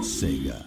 Sega.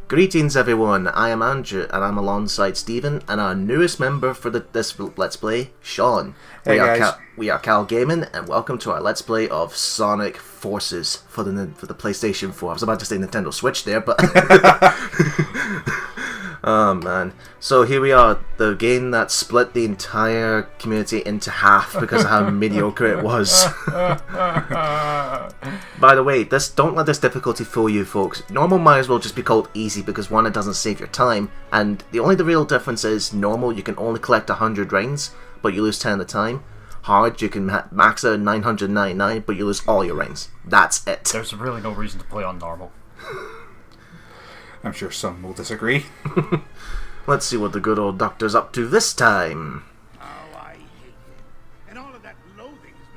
Greetings everyone, I am Andrew and I'm alongside Stephen and our newest member for this Let's Play, Sean. Hey guys. We are Cal Gaming and welcome to our Let's Play of Sonic Forces for the PlayStation 4. I was about to say Nintendo Switch there, but... Oh man. So here we are, the game that split the entire community into half because of how mediocre it was. By the way, don't let this difficulty fool you folks. Normal might as well just be called easy because one, it doesn't save your time, and the real difference is normal you can only collect 100 rings, but you lose 10 at a time. Hard, you can max out 999, but you lose all your rings. That's it. There's really no reason to play on normal. I'm sure some will disagree. Let's see what the good old doctor's up to this time.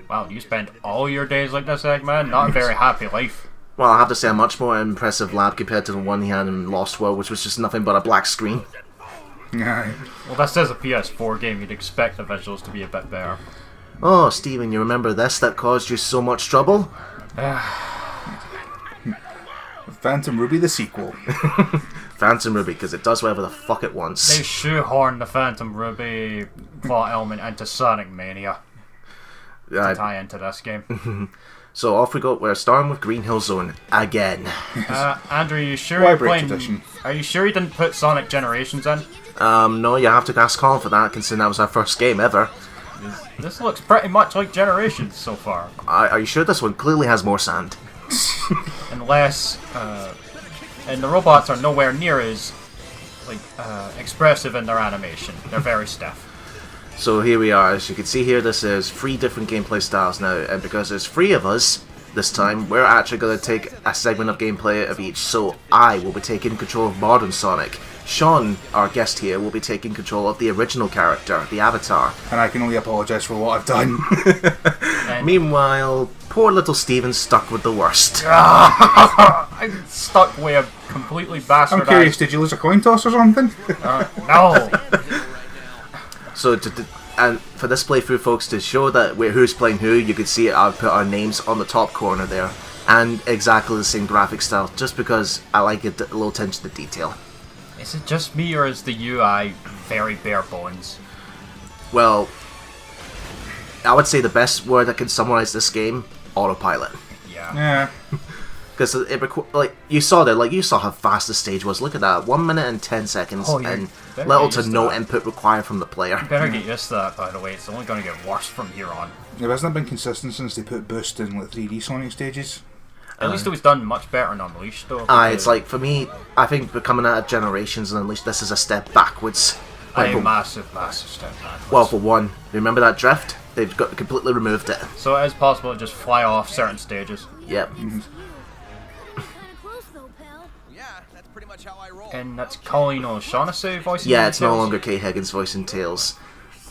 Wow, you spend all your days like this, Eggman? Not a very happy life. Well, I have to say a much more impressive lab compared to the one he had in Lost World, which was just nothing but a black screen. Yeah. Well, this is a PS4 game, you'd expect the visuals to be a bit better. Oh, Stephen, you remember this that caused you so much trouble? Phantom Ruby the sequel. Phantom Ruby, because it does whatever the fuck it wants. They shoehorned the Phantom Ruby plot element into Sonic Mania to tie into this game. So off we go. We're starting with Green Hill Zone again. Andrew, are you sure Why you're break playing? tradition? Are you sure you didn't put Sonic Generations in? No, you have to ask Colin for that, considering that was our first game ever. This looks pretty much like Generations so far. Are you sure this one clearly has more sand? Unless, and the robots are nowhere near as expressive in their animation. They're very stiff. So here we are. As you can see here, this is 3 different gameplay styles now, and because there's 3 of us this time, we're actually going to take a segment of gameplay of each. So I will be taking control of modern Sonic. Sean, our guest here, will be taking control of the original character, the Avatar. And I can only apologise for what I've done. Meanwhile, poor little Steven's stuck with the worst. I'm stuck with a completely bastardized... I'm curious, did you lose a coin toss or something? No! So, and for this playthrough, folks, to show that who's playing who, you can see I've put our names on the top corner there. And exactly the same graphic style, just because I like a little attention to detail. Is it just me, or is the UI very bare bones? Well, I would say the best word that can summarize this game: autopilot. Yeah. Because you saw how fast the stage was. Look at that, 1 minute and 10 seconds, and little to no input required from the player. You better get used to that, by the way. It's only going to get worse from here on. It hasn't been consistent since they put boost in 3D Sonic stages. At least it was done much better on Unleashed, though. It's like, for me, I think we're coming out of Generations and Unleashed, this is a step backwards. A massive step backwards. Well, for one, remember that drift? They've completely removed it. So it is possible to just fly off certain stages. Yep. And that's Colleen O'Shaughnessy voicing Yeah, it's no Tails? longer Kay Higgins voicing Tails.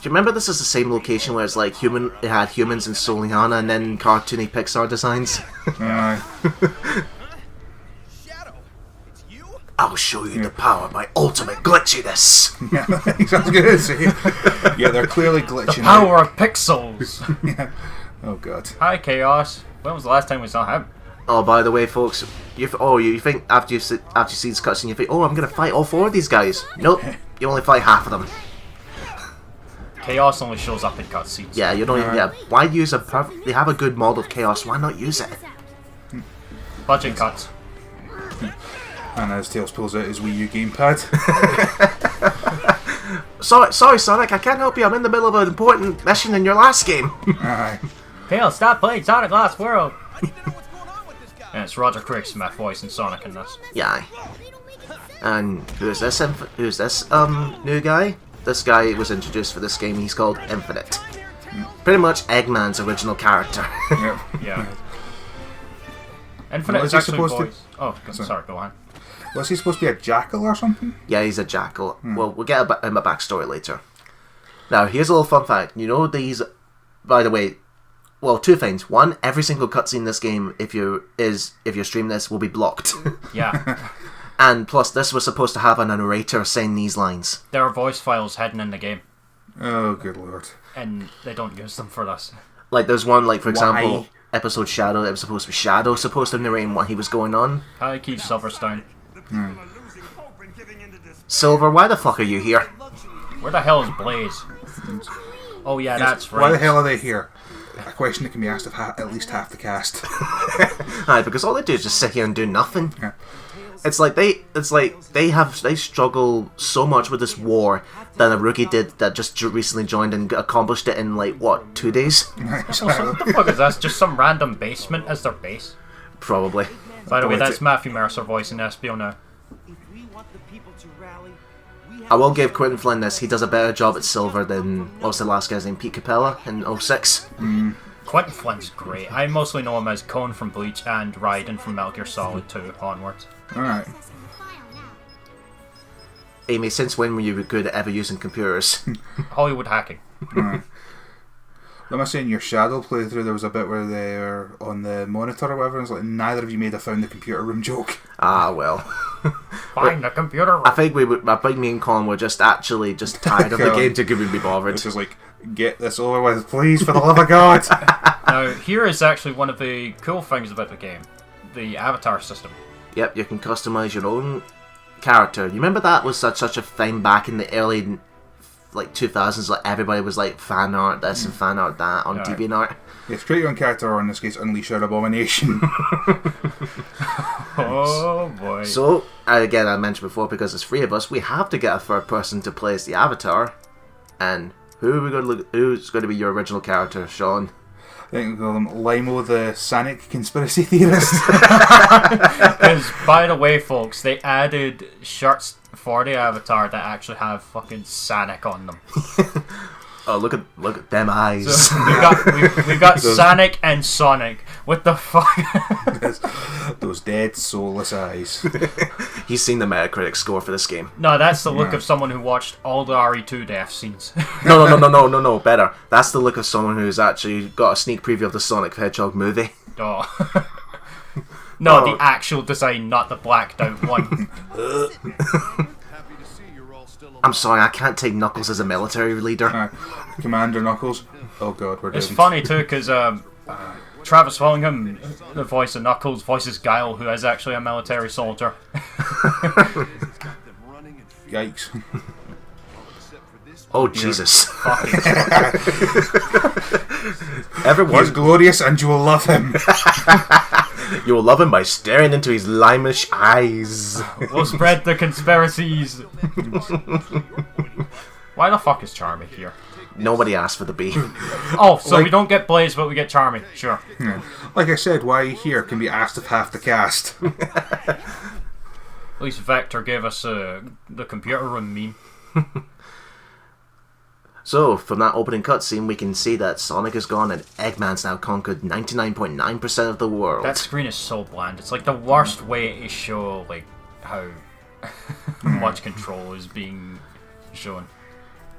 you remember this is the same location where it's like it had humans and Soliana and then cartoony Pixar designs? I'll show you the power of my ultimate glitchiness. Yeah, sounds good. Yeah, they're clearly glitching. The power of pixels. Yeah. Oh god. Hi, Chaos. When was the last time we saw him? Oh, by the way, folks, you think after you see this cutscene, you think, oh, I'm gonna fight all 4 of these guys. Nope, you only fight half of them. Chaos only shows up in cutscenes. Yeah, you don't even. Yeah, why use they have a good model of Chaos? Why not use it? Budget cuts. And as Tails pulls out his Wii U gamepad. Sorry, Sonic, I can't help you. I'm in the middle of an important mission in your last game. Aye. Tails, stop playing Sonic Lost World. And it's Roger Craig Smith voicing Sonic in this. Yeah. And who's this? New guy? This guy was introduced for this game. He's called Infinite. Pretty much Eggman's original character. Yep. Yeah. Infinite What is he actually supposed to- voiced. Oh, sorry, go on. Was he supposed to be a jackal or something? Yeah, he's a jackal. Well, we'll get him a backstory later. Now, here's a little fun fact. You know these... By the way, well, 2 things. One, every single cutscene in this game, if you're streaming this, will be blocked. Yeah. And plus, this was supposed to have a narrator saying these lines. There are voice files hidden in the game, Oh, good lord. and they don't use them for this. Like, there's one, like, for example, Why? episode Shadow, it was supposed to be Shadow, supposed to narrate what he was going on. Hi, Keith Silverstone. Silver, why the fuck are you here? Where the hell is Blaze? Oh yeah, that's right. Why the hell are they here? A question that can be asked of at least half the cast. Aye, because all they do is just sit here and do nothing. Yeah. It's like they struggle so much with this war than a rookie did that just recently joined and accomplished it in like what 2 days, So what the fuck is that? Just some random basement as their base? probably. By the way, Wait, that's Matthew Mercer voicing Espio now. I will give Quentin Flynn this. He does a better job at Silver than what's the last guy's name, Pete Capella in 06. Quentin Flynn's great. I mostly know him as Cone from Bleach and Raiden from Metal Gear Solid 2 onwards. Alright. Amy, since when were you good at ever using computers? Hollywood hacking. Alright. I must say in your Shadow playthrough there was a bit where they're on the monitor or whatever and it's like neither of you made a found the computer room joke. Ah, well. Find the computer. I think me and Colin were just tired of the game to give me bothered. This is like, get this over with, please, for the love of God. Now, here is actually one of the cool things about the game. The avatar system. Yep, you can customize your own character. You remember that was such a thing back in the early 2000s, like everybody was like fan art this and fan art that on DeviantArt. Yes, create your own character, or in this case, unleash your abomination. Oh boy. So, again, I mentioned before, because there's 3 of us, we have to get a third person to play as the avatar. And who's going to be your original character, Sean? I think we call him Limo, the Sanic conspiracy theorist. Because, by the way, folks, they added shirts for the avatar that actually have fucking Sanic on them. Oh, look at them eyes. So we got Sanic and Sonic. What the fuck? Those dead, soulless eyes. He's seen the Metacritic score for this game. No, that's the look of someone who watched all the RE2 death scenes. No, better. That's the look of someone who's actually got a sneak preview of the Sonic the Hedgehog movie. Oh. No, the actual design, not the blacked out one. I'm sorry, I can't take Knuckles as a military leader. Commander Knuckles. Oh god, we're It's doomed. funny too, because Travis Willingham, the voice of Knuckles, voices Guile, who is actually a military soldier. Yikes. Oh, Jesus. Fucking Everyone, He's glorious and you will love him. you will love him by staring into his limish eyes. we'll spread the conspiracies. Why the fuck is Charmy here? Nobody asked for the B. Oh, so we don't get Blaze, but we get Charmy. Sure. Yeah. Like I said, why here can be asked of half the cast. At least Vector gave us the computer room meme. So, from that opening cutscene, we can see that Sonic is gone and Eggman's now conquered 99.9% of the world. That screen is so bland. It's like the worst way to show like how much control is being shown.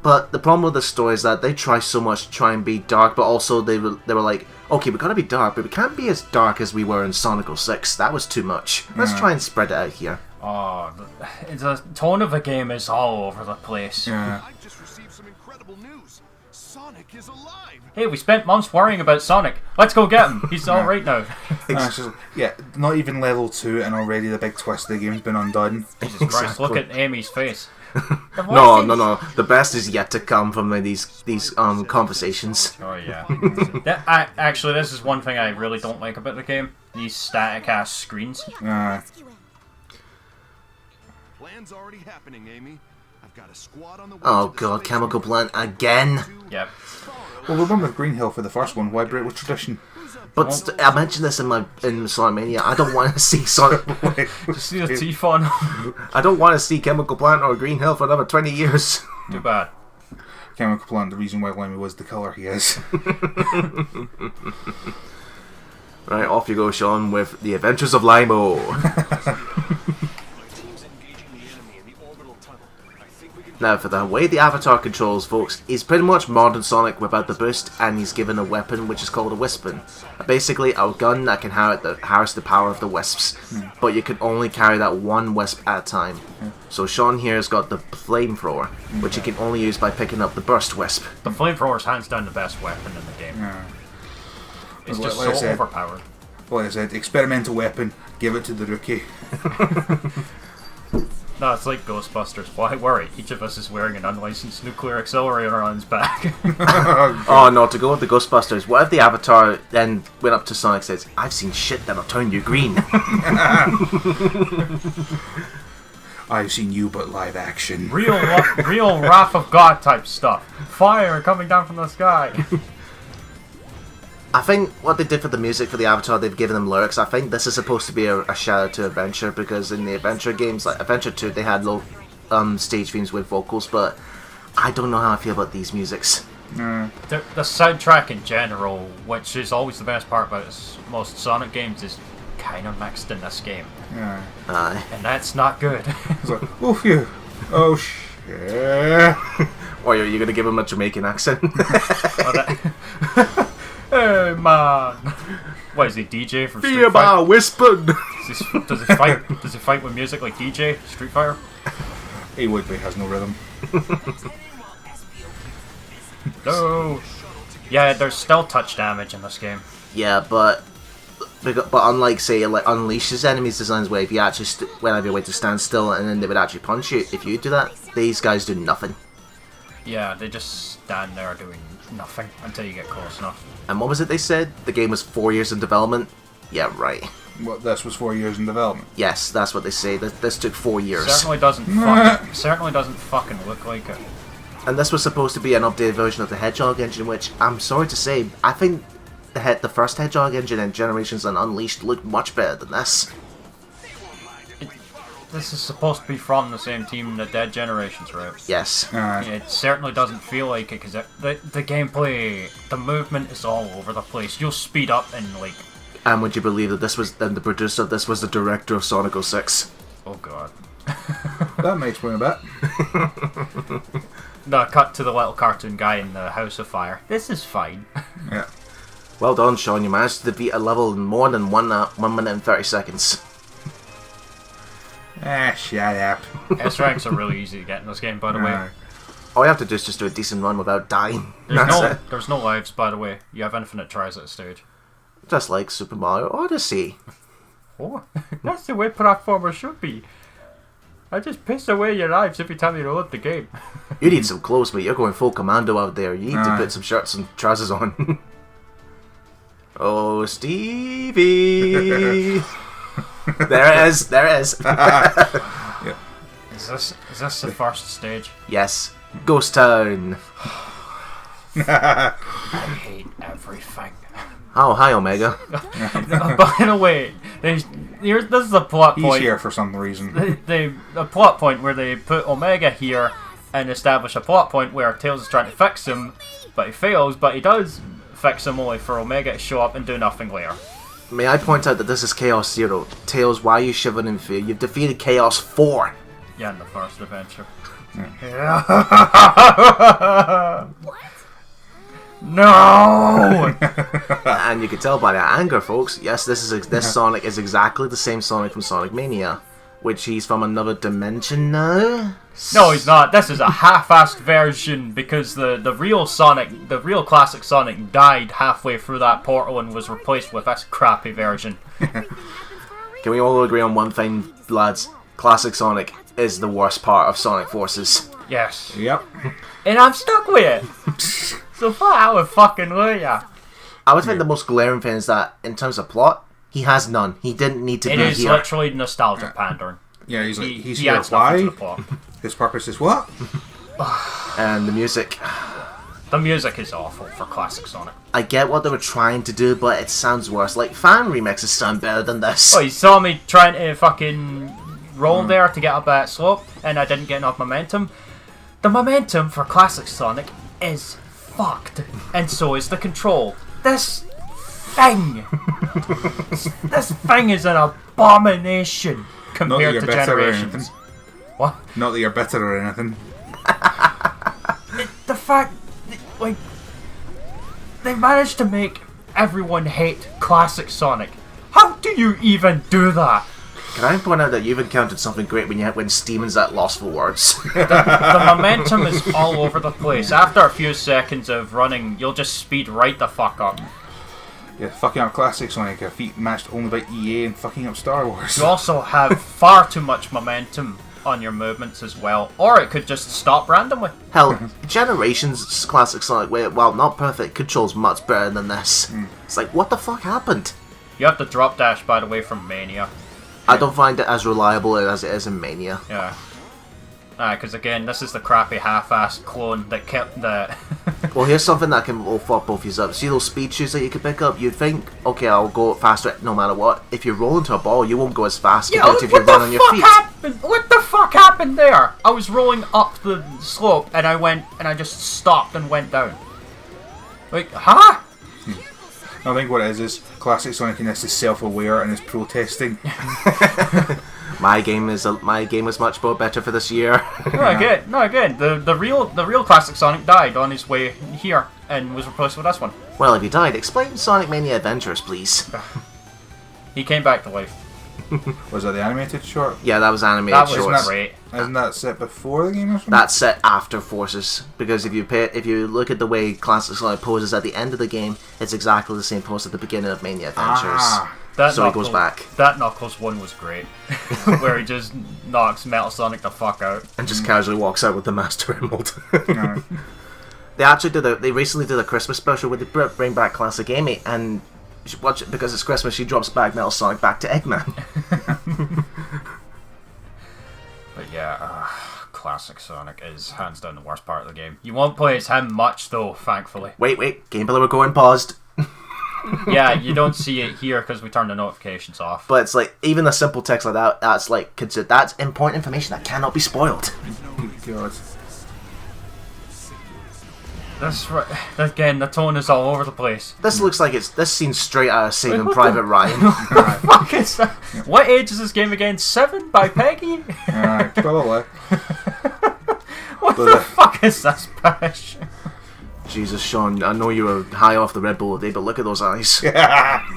But the problem with this story is that they try so much to try and be dark, but also they were like, okay, we gotta be dark, but we can't be as dark as we were in Sonic 06. That was too much. Let's try and spread it out here. Oh, the tone of the game is all over the place. Yeah. I just received some incredible news. Sonic is alive. Hey, we spent months worrying about Sonic. Let's go get him. He's alright now. It's just, yeah, not even level 2 and already the big twist of the game's been undone. Jesus Christ, look at Amy's face. No. The best is yet to come from these conversations. Oh yeah. Actually, this is one thing I really don't like about the game. These static ass screens. Plan's already happening, Amy. I've got a squad on the way. Oh to the god, Spaceport. chemical plant again. Yep. Well, remember Green Hill for the first one. Why break with tradition? But I mentioned this in Sonic Mania. I don't want to see Sonic. Just see the teeth on. I don't want to see Chemical Plant or Green Hill for another 20 years. Too bad. Chemical Plant, the reason why Limo was the killer he is. Right, off you go, Sean, with the Adventures of Limo. Now, for the way the Avatar controls, folks, he's pretty much modern Sonic without the boost, and he's given a weapon which is called a Wispin. Basically, a gun that can harness the power of the Wisps, but you can only carry that one Wisp at a time. So Sean here has got the Flamethrower, which you can only use by picking up the Burst Wisp. The Flamethrower is hands down the best weapon in the game. It's just Like I so said- overpowered. Like I said, experimental weapon, give it to the rookie. No, it's like Ghostbusters. Why worry? Each of us is wearing an unlicensed nuclear accelerator on his back. Oh no, to go with the Ghostbusters, what if the Avatar then went up to Sonic and says, I've seen shit that'll turn you green? I've seen you but live action. real Wrath of God type stuff. Fire coming down from the sky. I think what they did for the music for the Avatar, they've given them lyrics. I think this is supposed to be a shout out to Adventure, because in the Adventure games, like Adventure 2, they had low stage themes with vocals, but I don't know how I feel about these musics. The soundtrack in general, which is always the best part about most Sonic games, is kind of mixed in this game. Yeah. And that's not good. It's like, oh phew. Oh shit. Or are you going to give him a Jamaican accent? Hey man! What is he, DJ from Street Fear by Fighter? Whispered! Does he fight? Does he fight with music like DJ Street Fighter? He would be, has no rhythm. No. Yeah, there's still touch damage in this game. Yeah, but unlike, say, like Unleash's enemies designs, where if you actually went out of your way to stand still and then they would actually punch you, if you do that, these guys do nothing. Yeah, they just stand there doing nothing until you get close enough. And what was it they said? The game was 4 years in development? Yeah, right. What, this was 4 years in development? Yes, that's what they say. This took 4 years. Certainly doesn't fucking look like it. And this was supposed to be an updated version of the Hedgehog engine, which, I'm sorry to say, I think the first Hedgehog engine in Generations and Unleashed looked much better than this. This is supposed to be from the same team that Dead Generations, right? Yes. It certainly doesn't feel like it, because the gameplay, the movement is all over the place. You'll speed up and like... And would you believe that the producer of this was the director of Sonic 06? Oh god. That may explain a bit. No, cut to the little cartoon guy in the House of Fire. This is fine. Yeah. Well done, Sean. You managed to defeat a level in more than 1 minute and 30 seconds. Shut up. S ranks are really easy to get in this game, by the way. All you have to do is just do a decent run without dying. That's it. There's no lives, by the way. You have infinite tries at a stage. Just like Super Mario Odyssey. Oh, that's the way platformers should be. I just piss away your lives every time you load the game. You need some clothes, mate. You're going full commando out there. You need to put some shirts and trousers on. Oh, Stevie! There it is. There it is. Yeah. Is this the first stage? Yes. Ghost Town. I hate everything. Oh, hi, Omega. By the way, this is a plot He's point. here for some reason. A plot point where they put Omega here and establish a plot point where Tails is trying to fix him, but he fails, but he does fix him only for Omega to show up and do nothing later. May I point out that this is Chaos Zero. Tails, why are you shivering in fear? You've defeated Chaos 4. Yeah, in the first adventure. No! And you can tell by that anger, folks. Yes, this Sonic is exactly the same Sonic from Sonic Mania, which he's from another dimension now. No, he's not. This is a half-assed version because the real Sonic, the real classic Sonic, died halfway through that portal and was replaced with this crappy version. Can we all agree on one thing, lads? Classic Sonic is the worst part of Sonic Forces. Yes. Yep. And I'm stuck with it. So far, I would fucking love ya. I would think the most glaring thing is that, in terms of plot, he has none. He didn't need to be here. It is literally nostalgia pandering. Yeah, he's like, he's he here. adds nothing to the Why? plot. His purpose is what? And the music. The music is awful for classic Sonic. I get what they were trying to do, but it sounds worse. Like, fan remixes sound better than this. Oh, you saw me trying to fucking roll there to get up that slope, and I didn't get enough momentum. The momentum for classic Sonic is fucked, and so is the control. This thing is an abomination compared to Generations. What? Not that you're bitter or anything. The fact, like, they managed to make everyone hate classic Sonic. How do you even do that? Can I point out that you've encountered something great when Steeman's at loss for words? The momentum is all over the place. After a few seconds of running, you'll just speed right the fuck up. Yeah, fucking up classic Sonic, a feat matched only by EA and fucking up Star Wars. You also have far too much momentum on your movements as well, or it could just stop randomly. Hell, Generations classic Sonic, while not perfect, controls much better than this. It's like, what the fuck happened? You have the drop dash, by the way, from Mania. I don't find it as reliable as it is in Mania. Yeah. Because again, this is the crappy half-assed clone that kept the... Well, here's something that can fuck both of you up. See those speed shoes that you can pick up? You'd think, okay, I'll go faster no matter what. If you roll into a ball, you won't go as fast compared to if you run on your feet. What the fuck happened there? I was rolling up the slope and I just stopped and went down. Like, huh? I think what it is classic Sonic in this is self-aware and is protesting. My game is much more better for this year. No, again, the real classic Sonic died on his way here and was replaced with this one. Well, if he died, explain Sonic Mania Adventures, please. He came back to life. Was that the animated short? Yeah, that was animated That was shorts. great. Isn't that set before the game or something? That's set after Forces, because if you look at the way Classic Sonic poses at the end of the game, it's exactly the same pose at the beginning of Mania Adventures. So he goes back. That Knuckles one was great, where he just knocks Metal Sonic the fuck out And just casually walks out with the Master Emerald. No. They recently did a Christmas special where they bring back Classic Amy, and you should watch it because it's Christmas. She drops back Metal Sonic back to Eggman. But yeah, classic Sonic is hands down the worst part of the game. You won't play as him much though, thankfully. Wait, Game Pillar recording paused. Yeah, you don't see it here because we turned the notifications off. But it's like, even a simple text like that, that's important information that cannot be spoiled. God. That's right. Again, the tone is all over the place. This looks like this scene's straight out of Saving Private Ryan. What the fuck is that? What age is this game again? 7 by Peggy? Probably. What the fuck is this pish? Jesus, Sean, I know you were high off the Red Bull today, but look at those eyes. And I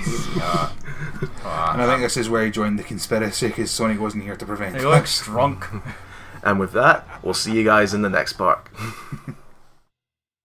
think this is where he joined the conspiracy because Sonic wasn't here to prevent He it. looks drunk. And with that, we'll see you guys in the next part.